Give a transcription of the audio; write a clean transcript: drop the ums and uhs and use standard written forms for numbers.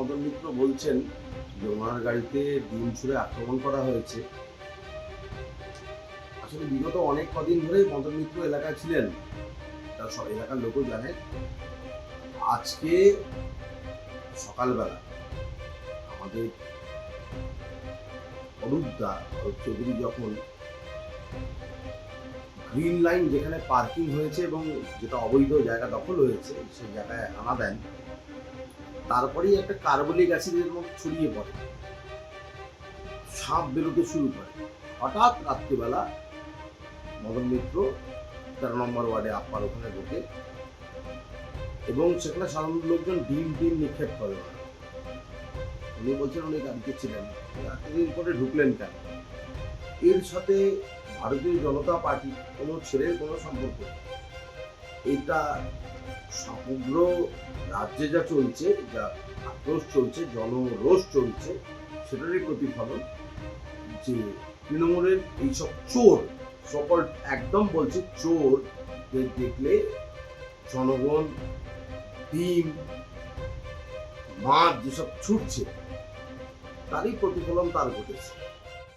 মদন মিত্র বলছেন যে ওনার গাড়িতে ডিম ছুঁড়ে আক্রমণ করা হয়েছে। আসলে বিগত অনেক কদিন ধরে মদন মিত্র এলাকায় ছিলেন, তার সব এলাকার লোকও জানেন। আজকে সকালবেলা আমাদের অরূপদা চৌধুরী যখন গ্রিন লাইন যেখানে পার্কিং হয়েছে এবং যেটা অবৈধ জায়গা দখল হয়েছে সেই জায়গায় হানা দেন, তারপরেই একটা কার্বলিক অ্যাসিডের মতো ছড়িয়ে পড়ে, সাপ বেরোতে শুরু করে। হঠাৎ রাত্রিবেলা মদন মিত্র 13 নম্বর ওয়ার্ডে আপ্পার ওখানে ঢোকে এবং সেখানে সাধারণ লোকজন ডিম নিক্ষেপ করে। উনি বলছেন উনি গাড়িতে ছিলেন, এতদিন পরে ঢুকলেন কেন? এর সাথে ভারতীয় জনতা পার্টি কোনো ছেলের কোনো সম্পর্ক নেই। এটা সমগ্র রাজ্যে যা চলছে, যা আক্রোশ চলছে, জনরোষ চলছে, সেটারই প্রতিফলন যে তৃণমূলের এইসব চোর, সকল একদম বলছে চোর দেখলে জনগণ ডিম মাছ যেসব ছুটছে তারই প্রতিফলন তার ঘটেছে।